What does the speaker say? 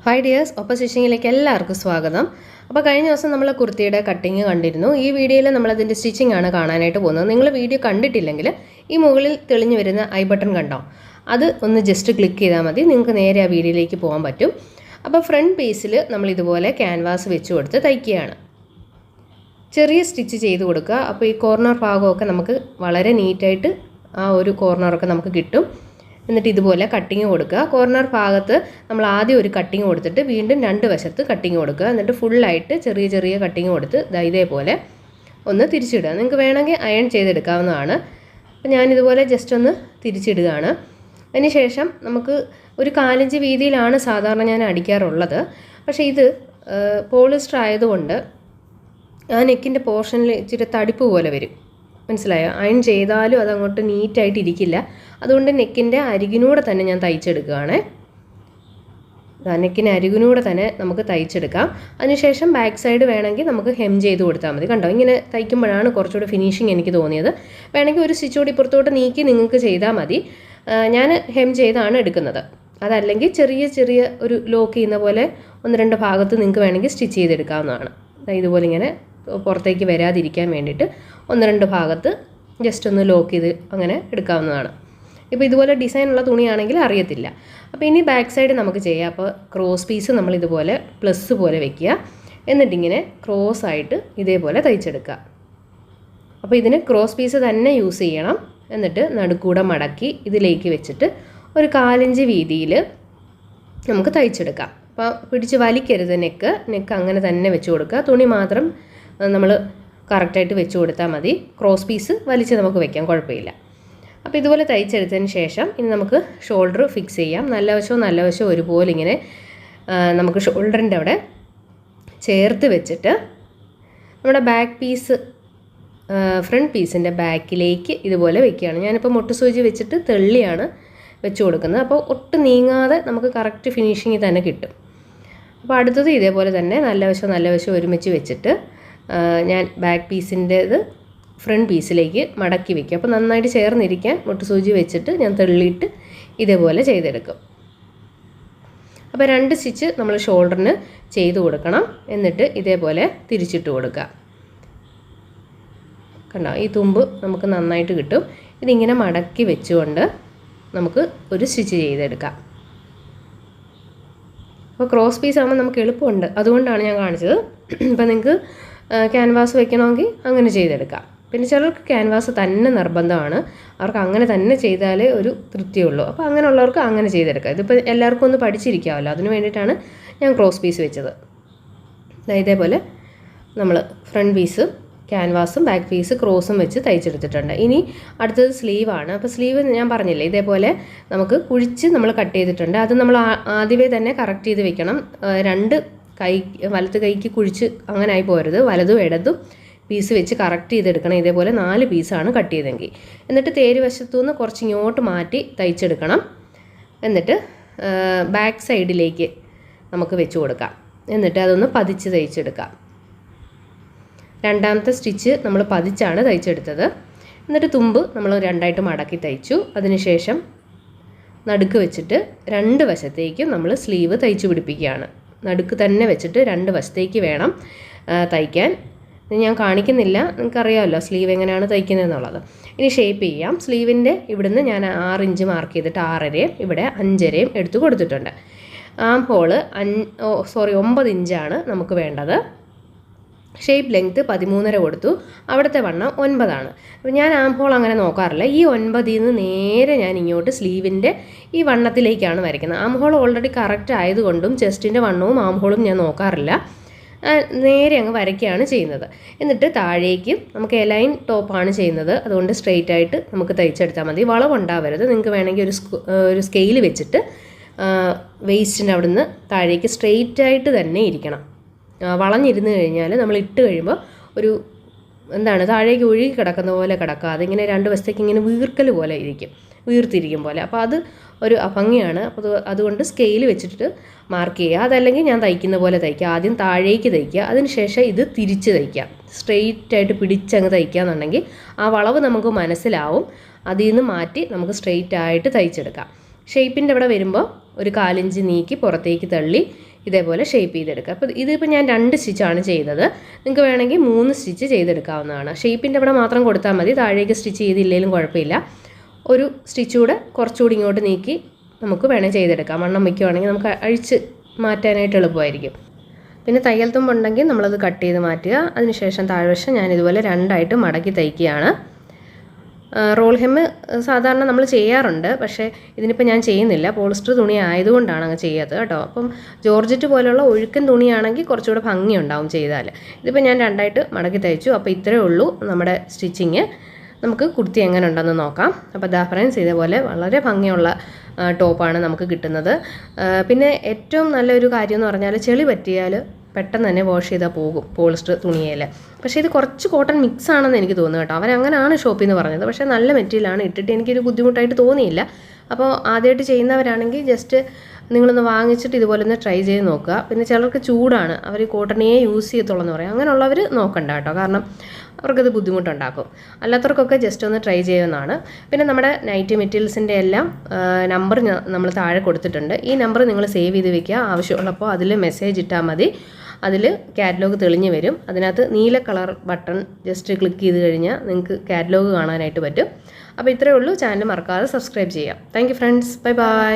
Hi dears, ഒപ്പം സ്റ്റിച്ചിങ്ങിലേക്ക് എല്ലാവർക്കും സ്വാഗതം. അപ്പോൾ കഴിഞ്ഞ ദിവസം നമ്മൾ കുർത്തിയുടെ കട്ടിങ് കണ്ടിരുന്നു. ഈ വീഡിയോയിൽ നമ്മളതിൻ്റെ സ്റ്റിച്ചിങ് ആണ് കാണാനായിട്ട് പോകുന്നത്. നിങ്ങൾ വീഡിയോ കണ്ടിട്ടില്ലെങ്കിൽ ഈ മുകളിൽ തെളിഞ്ഞു വരുന്ന ഐ ബട്ടൺ കണ്ടോ, അത് ഒന്ന് ജസ്റ്റ് ക്ലിക്ക് ചെയ്താൽ മതി, നിങ്ങൾക്ക് നേരെ ആ വീഡിയോയിലേക്ക് പോകാൻ പറ്റും. അപ്പോൾ ഫ്രണ്ട് പീസിൽ നമ്മൾ ഇതുപോലെ ക്യാൻവാസ് വെച്ച് കൊടുത്ത് തയ്ക്കുകയാണ്. ചെറിയ സ്റ്റിച്ച് ചെയ്ത് കൊടുക്കുക. അപ്പോൾ ഈ കോർണർ ഭാഗമൊക്കെ നമുക്ക് വളരെ നീറ്റായിട്ട് ആ ഒരു കോർണറൊക്കെ നമുക്ക് കിട്ടും. എന്നിട്ട് ഇതുപോലെ കട്ടിങ് കൊടുക്കുക. കോർണർ ഭാഗത്ത് നമ്മൾ ആദ്യം ഒരു കട്ടിങ് കൊടുത്തിട്ട് വീണ്ടും രണ്ട് വശത്ത് കട്ടിങ് കൊടുക്കുക. എന്നിട്ട് ഫുള്ളായിട്ട് ചെറിയ ചെറിയ കട്ടിങ് കൊടുത്ത് ഇതേപോലെ ഒന്ന് തിരിച്ചിടുക. നിങ്ങൾക്ക് വേണമെങ്കിൽ അയൺ ചെയ്തെടുക്കാവുന്നതാണ്. അപ്പോൾ ഞാനിതുപോലെ ജസ്റ്റ് ഒന്ന് തിരിച്ചിടുകയാണ്. അതിന് ശേഷം നമുക്ക് ഒരു 4 ഇഞ്ച് വീതിയിലാണ് സാധാരണ ഞാൻ അടിക്കാറുള്ളത്. പക്ഷേ ഇത് പോളിസ്റ്റർ ആയതുകൊണ്ട് ആ നെക്കിൻ്റെ പോർഷനിൽ ഇച്ചിരി തടിപ്പ് പോലെ വരും. മനസ്സിലായോ? അയൺ ചെയ്താലും അതങ്ങോട്ട് നീറ്റായിട്ട് ഇരിക്കില്ല. അതുകൊണ്ട് നെക്കിൻ്റെ അരികിനൂടെ തന്നെ ഞാൻ തയ്ച്ചെടുക്കുകയാണ്. നെക്കിന് അരികിനൂടെ തന്നെ നമുക്ക് തയ്ച്ചെടുക്കാം. അതിനുശേഷം ബാക്ക് സൈഡ് വേണമെങ്കിൽ നമുക്ക് ഹെം ചെയ്ത് കൊടുത്താൽ മതി. കണ്ടോ, ഇങ്ങനെ തയ്ക്കുമ്പോഴാണ് കുറച്ചുകൂടി ഫിനിഷിങ് എനിക്ക് തോന്നിയത്. വേണമെങ്കിൽ ഒരു സ്റ്റിച്ച് കൂടി ഇപ്പുറത്തോട്ട് നീക്കി നിങ്ങൾക്ക് ചെയ്താൽ മതി. ഞാൻ ഹെം ചെയ്താണ് എടുക്കുന്നത്. അതല്ലെങ്കിൽ ചെറിയ ചെറിയ ഒരു ലോക്ക് ചെയ്യുന്ന പോലെ 1-2 ഭാഗത്ത് നിങ്ങൾക്ക് വേണമെങ്കിൽ സ്റ്റിച്ച് ചെയ്തെടുക്കാവുന്നതാണ്. ഇതുപോലെ ഇങ്ങനെ പുറത്തേക്ക് വരാതിരിക്കാൻ വേണ്ടിയിട്ട് 1-2 ഭാഗത്ത് ജസ്റ്റ് ഒന്ന് ലോക്ക് ചെയ്ത് അങ്ങനെ എടുക്കാവുന്നതാണ്. ഇപ്പോൾ ഇതുപോലെ ഡിസൈനുള്ള തുണിയാണെങ്കിൽ അറിയത്തില്ല. അപ്പോൾ ഇനി ബാക്ക് സൈഡ് നമുക്ക് ചെയ്യാം. അപ്പോൾ ക്രോസ് പീസ് നമ്മൾ ഇതുപോലെ പ്ലസ് പോലെ വെക്കുക. എന്നിട്ടിങ്ങനെ ക്രോസ് ആയിട്ട് ഇതേപോലെ തയ്ച്ചെടുക്കുക. അപ്പോൾ ഇതിന് ക്രോസ് പീസ് തന്നെ യൂസ് ചെയ്യണം. എന്നിട്ട് നടുക്കൂടെ മടക്കി ഇതിലേക്ക് വെച്ചിട്ട് ഒരു 4 ഇഞ്ച് വീതിയിൽ നമുക്ക് തയ്ച്ചെടുക്കാം. അപ്പോൾ പിടിച്ച് വലിക്കരുത്. നെക്ക് അങ്ങനെ തന്നെ വെച്ച് കൊടുക്കുക. തുണി മാത്രം നമ്മൾ കറക്റ്റായിട്ട് വെച്ച് കൊടുത്താൽ മതി. ക്രോസ് പീസ് വലിച്ച് നമുക്ക് വെക്കാം, കുഴപ്പമില്ല. അപ്പോൾ ഇതുപോലെ തയ്ച്ചെടുത്തതിന് ശേഷം ഇനി നമുക്ക് ഷോൾഡർ ഫിക്സ് ചെയ്യാം. നല്ല വശവും ഒരുപോലെ ഇങ്ങനെ നമുക്ക് ഷോൾഡറിൻ്റെ അവിടെ ചേർത്ത് വെച്ചിട്ട് നമ്മുടെ ബാക്ക് പീസ് ഫ്രണ്ട് പീസിൻ്റെ ബാക്കിലേക്ക് ഇതുപോലെ വെക്കുകയാണ്. ഞാനിപ്പോൾ മുട്ടുസൂചി വെച്ചിട്ട് തെള്ളിയാണ് വെച്ച് കൊടുക്കുന്നത്. അപ്പോൾ ഒട്ടും നീങ്ങാതെ നമുക്ക് കറക്റ്റ് ഫിനിഷിങ്ങിൽ തന്നെ കിട്ടും. അപ്പോൾ അടുത്തത് ഇതേപോലെ തന്നെ നല്ല വശം ഒരുമിച്ച് വെച്ചിട്ട് ഞാൻ ബാക്ക് പീസിൻ്റേത് ഫ്രണ്ട് പീസിലേക്ക് മടക്കി വയ്ക്കും. അപ്പോൾ നന്നായിട്ട് ചേർന്നിരിക്കാൻ മുട്ടുസൂചി വെച്ചിട്ട് ഞാൻ തെള്ളിയിട്ട് ഇതേപോലെ ചെയ്തെടുക്കും. അപ്പോൾ 2 സ്റ്റിച്ച് നമ്മൾ ഷോൾഡറിന് ചെയ്ത് കൊടുക്കണം. എന്നിട്ട് ഇതേപോലെ തിരിച്ചിട്ട് കൊടുക്കുക. കണ്ടോ, ഈ തുമ്പ് നമുക്ക് നന്നായിട്ട് കിട്ടും. ഇതിങ്ങനെ മടക്കി വെച്ചുകൊണ്ട് നമുക്ക് ഒരു സ്റ്റിച്ച് ചെയ്തെടുക്കാം. അപ്പോൾ ക്രോസ് പീസ് ആകുമ്പോൾ നമുക്ക് എളുപ്പമുണ്ട്, അതുകൊണ്ടാണ് ഞാൻ കാണിച്ചത്. ഇപ്പോൾ നിങ്ങൾക്ക് ക്യാൻവാസ് വെക്കണമെങ്കിൽ അങ്ങനെ ചെയ്തെടുക്കാം. പിന്നെ ചിലർക്ക് ക്യാൻവാസ് തന്നെ നിർബന്ധമാണ്. അവർക്ക് അങ്ങനെ തന്നെ ചെയ്താലേ ഒരു തൃപ്തിയുള്ളൂ. അപ്പോൾ അങ്ങനെയുള്ളവർക്ക് അങ്ങനെ ചെയ്തെടുക്കാം. ഇതിപ്പോൾ എല്ലാവർക്കും ഒന്ന് പഠിച്ചിരിക്കാമല്ലോ, അതിന് വേണ്ടിയിട്ടാണ് ഞാൻ ക്രോസ് പീസ് വെച്ചത്. ഇതേപോലെ നമ്മൾ ഫ്രണ്ട് പീസ് ക്യാൻവാസും ബാക്ക് പീസ് ക്രോസും വെച്ച് തയ്ച്ചെടുത്തിട്ടുണ്ട്. ഇനി അടുത്തത് സ്ലീവാണ്. അപ്പോൾ സ്ലീവ് ഞാൻ പറഞ്ഞില്ലേ, ഇതേപോലെ നമുക്ക് കുഴിച്ച് നമ്മൾ കട്ട് ചെയ്തിട്ടുണ്ട്. അത് നമ്മൾ ആദ്യമേ തന്നെ കറക്റ്റ് ചെയ്ത് വെക്കണം. 2 കൈ വലത്ത് കൈക്ക് കുഴിച്ച് അങ്ങനെ ആയി പോരുത്. വലതും ഇടതും പീസ് വെച്ച് കറക്റ്റ് ചെയ്തെടുക്കണം. ഇതേപോലെ 4 പീസാണ് കട്ട് ചെയ്തെങ്കിൽ. എന്നിട്ട് തേര് വശത്തുനിന്ന് കുറച്ച് ഇങ്ങോട്ട് മാറ്റി തയ്ച്ചെടുക്കണം. എന്നിട്ട് ബാക്ക് സൈഡിലേക്ക് നമുക്ക് വെച്ച് കൊടുക്കാം. എന്നിട്ട് അതൊന്ന് പതിച്ച് തയ്ച്ചെടുക്കാം. രണ്ടാമത്തെ സ്റ്റിച്ച് നമ്മൾ പതിച്ചാണ് തയ്ച്ചെടുത്തത്. എന്നിട്ട് തുമ്പ് നമ്മൾ 2ആയിട്ട് മടക്കി തയ്ച്ചു. അതിനുശേഷം നടുക്ക് വെച്ചിട്ട് 2 വശത്തേക്കും നമ്മൾ സ്ലീവ് തയ്ച്ചു പിടിപ്പിക്കുകയാണ്. നടുക്ക് തന്നെ വെച്ചിട്ട് 2 വശത്തേക്ക് വേണം തയ്ക്കാൻ. ഞാൻ കാണിക്കുന്നില്ല, നിങ്ങൾക്കറിയാമല്ലോ സ്ലീവ് എങ്ങനെയാണ് തയ്ക്കുന്നതെന്നുള്ളത്. ഇനി ഷേപ്പ് ചെയ്യാം. സ്ലീവിൻ്റെ ഇവിടുന്ന് ഞാൻ 6 ഇഞ്ച് മാർക്ക് ചെയ്തിട്ട് 6.5 ഇവിടെ 5.5 എടുത്ത് കൊടുത്തിട്ടുണ്ട്. ആം ഹോള് 9 ഇഞ്ചാണ് നമുക്ക് വേണ്ടത്. ഷേപ്പ് ലെങ്ത്ത് 13.5 കൊടുത്തു. അവിടുത്തെ വണ്ണം 9 ആണ്. അപ്പോൾ ഞാൻ ആം ഹോൾ അങ്ങനെ നോക്കാറില്ല. ഈ 9ൽ നിന്ന് നേരെ ഞാൻ ഇങ്ങോട്ട് സ്ലീവിൻ്റെ ഈ വണ്ണത്തിലേക്കാണ് വരയ്ക്കുന്നത്. ആം ഹോൾ ഓൾറെഡി കറക്റ്റ് ആയതുകൊണ്ടും ചെസ്റ്റിൻ്റെ വണ്ണവും ആം ഹോളും ഞാൻ നോക്കാറില്ല. നേരെ അങ്ങ് വരയ്ക്കുകയാണ് ചെയ്യുന്നത്. എന്നിട്ട് താഴേക്ക് നമുക്ക് എലൈൻ ടോപ്പാണ് ചെയ്യുന്നത്. അതുകൊണ്ട് സ്ട്രെയിറ്റ് ആയിട്ട് നമുക്ക് തയ്ച്ചെടുത്താൽ മതി. വളവുണ്ടാവരുത്. നിങ്ങൾക്ക് വേണമെങ്കിൽ ഒരു സ്കെയിൽ വെച്ചിട്ട് വേസ്റ്റിൻ്റെ അവിടുന്ന് താഴേക്ക് സ്ട്രെയിറ്റ് ആയിട്ട് തന്നെ ഇരിക്കണം. വളഞ്ഞിരുന്ന് കഴിഞ്ഞാൽ നമ്മൾ ഇട്ട് കഴിയുമ്പോൾ ഒരു താഴേക്ക് ഒഴുകി കിടക്കുന്ന പോലെ കിടക്കാതെ ഇങ്ങനെ 2 വശത്തേക്ക് ഇങ്ങനെ വീർത്തിരിക്കും പോലെ. അപ്പോൾ അത് ഒരു അഭംഗിയാണ്. അപ്പോൾ അതുകൊണ്ട് സ്കെയിൽ വെച്ചിട്ട് മാർക്ക് ചെയ്യുക. അതല്ലെങ്കിൽ ഞാൻ തയ്ക്കുന്ന പോലെ തയ്ക്കുക. ആദ്യം താഴേക്ക് തയ്ക്കുക, അതിനുശേഷം ഇത് തിരിച്ച് തയ്ക്കുക. സ്ട്രെയിറ്റ് ആയിട്ട് പിടിച്ചങ്ങ് തയ്ക്കുക എന്നുണ്ടെങ്കിൽ ആ വളവ് നമുക്ക് മനസ്സിലാവും. അതിൽ നിന്ന് മാറ്റി നമുക്ക് സ്ട്രെയിറ്റ് ആയിട്ട് തയ്ച്ചെടുക്കാം. ഷേപ്പിൻ്റെ അവിടെ വരുമ്പോൾ ഒരു 4 ഇഞ്ച് നീക്കി പുറത്തേക്ക് തള്ളി ഇതേപോലെ ഷേപ്പ് ചെയ്തെടുക്കുക. അപ്പോൾ ഇതിപ്പോൾ ഞാൻ 2 സ്റ്റിച്ചാണ് ചെയ്തത്. നിങ്ങൾക്ക് വേണമെങ്കിൽ 3 സ്റ്റിച്ച് ചെയ്തെടുക്കാവുന്നതാണ്. ഷേപ്പിൻ്റെ അവിടെ മാത്രം കൊടുത്താൽ മതി, താഴേക്ക് സ്റ്റിച്ച് ചെയ്തില്ലെങ്കിലും കുഴപ്പമില്ല. ഒരു സ്റ്റിച്ച് കൂടെ കുറച്ചുകൂടി ഇങ്ങോട്ട് നീക്കി നമുക്ക് വേണമെങ്കിൽ ചെയ്തെടുക്കാം. വണ്ണം വയ്ക്കുവാണെങ്കിൽ നമുക്ക് അഴിച്ച് മാറ്റാനായിട്ട് എളുപ്പമായിരിക്കും. പിന്നെ തയ്യൽ തുമ്പുണ്ടെങ്കിൽ നമ്മളത് കട്ട് ചെയ്ത് മാറ്റുക. അതിനുശേഷം താഴ്വശം ഞാൻ ഇതുപോലെ 2ആയിട്ട് മടക്കി തയ്ക്കുകയാണ്. റോൾ ഹെമ്മ് സാധാരണ നമ്മൾ ചെയ്യാറുണ്ട്, പക്ഷേ ഇതിനിപ്പോൾ ഞാൻ ചെയ്യുന്നില്ല. പോളിസ്റ്റർ തുണി ആയതുകൊണ്ടാണ് അങ്ങ് ചെയ്യാത്തത് കേട്ടോ. അപ്പം ജോർജറ്റ് പോലെയുള്ള ഒഴുക്കൻ തുണിയാണെങ്കിൽ കുറച്ചുകൂടെ ഭംഗിയുണ്ടാവും ചെയ്താൽ. ഇതിപ്പോൾ ഞാൻ 2ആയിട്ട് മടക്കി തയ്ച്ചു. അപ്പോൾ ഇത്രയേ ഉള്ളൂ നമ്മുടെ സ്റ്റിച്ചിങ്. നമുക്ക് കുർത്തി എങ്ങനെ ഉണ്ടെന്ന് നോക്കാം. അപ്പോൾ ദാ ഫ്രണ്ട്സ്, ഇതേപോലെ വളരെ ഭംഗിയുള്ള ടോപ്പാണ് നമുക്ക് കിട്ടുന്നത്. പിന്നെ ഏറ്റവും നല്ലൊരു കാര്യം എന്ന് പറഞ്ഞാൽ ചെളി പറ്റിയാൽ പെട്ടെന്ന് തന്നെ വാഷ് ചെയ്താൽ പോകും പോളിസ്റ്റർ തുണിയിൽ. പക്ഷേ ഇത് കുറച്ച് കോട്ടൺ മിക്സ് ആണെന്ന് എനിക്ക് തോന്നുന്നു കേട്ടോ. അവരങ്ങനെയാണ് ഷോപ്പിൽ നിന്ന് പറഞ്ഞത്. പക്ഷേ നല്ല മെറ്റീരിയലാണ്, ഇട്ടിട്ട് എനിക്കൊരു ബുദ്ധിമുട്ടായിട്ട് തോന്നിയില്ല. അപ്പോൾ ആദ്യമായിട്ട് ചെയ്യുന്നവരാണെങ്കിൽ ജസ്റ്റ് നിങ്ങളൊന്ന് വാങ്ങിച്ചിട്ട് ഇതുപോലെ ഒന്ന് ട്രൈ ചെയ്ത് നോക്കുക. പിന്നെ ചിലർക്ക് ചൂടാണ്, അവർ കോട്ടണേ യൂസ് ചെയ്യത്തുള്ളൂ എന്ന് പറയും. അങ്ങനെയുള്ളവർ നോക്കണ്ട കേട്ടോ, കാരണം അവർക്കത് ബുദ്ധിമുട്ടുണ്ടാക്കും. അല്ലാത്തവർക്കൊക്കെ ജസ്റ്റ് ഒന്ന് ട്രൈ ചെയ്യുന്നതാണ്. പിന്നെ നമ്മുടെ നൈറ്റി മെറ്റീരിയൽസിൻ്റെ എല്ലാം നമ്പർ നമ്മൾ താഴെ കൊടുത്തിട്ടുണ്ട്. ഈ നമ്പർ നിങ്ങൾ സേവ് ചെയ്ത് വെക്കുക. ആവശ്യമുള്ളപ്പോൾ അതിൽ മെസ്സേജ് ഇട്ടാൽ മതി. അതിൽ കാറ്റലോഗ് തെളിഞ്ഞ് വരും. അതിനകത്ത് നീല കളർ ബട്ടൺ ജസ്റ്റ് ക്ലിക്ക് ചെയ്ത് കഴിഞ്ഞാൽ നിങ്ങൾക്ക് കാറ്റലോഗ് കാണാനായിട്ട് പറ്റും. അപ്പോൾ ഇത്രയേ ഉള്ളൂ. ചാനൽ മറക്കാതെ സബ്സ്ക്രൈബ് ചെയ്യാം. Thank you friends. Bye bye.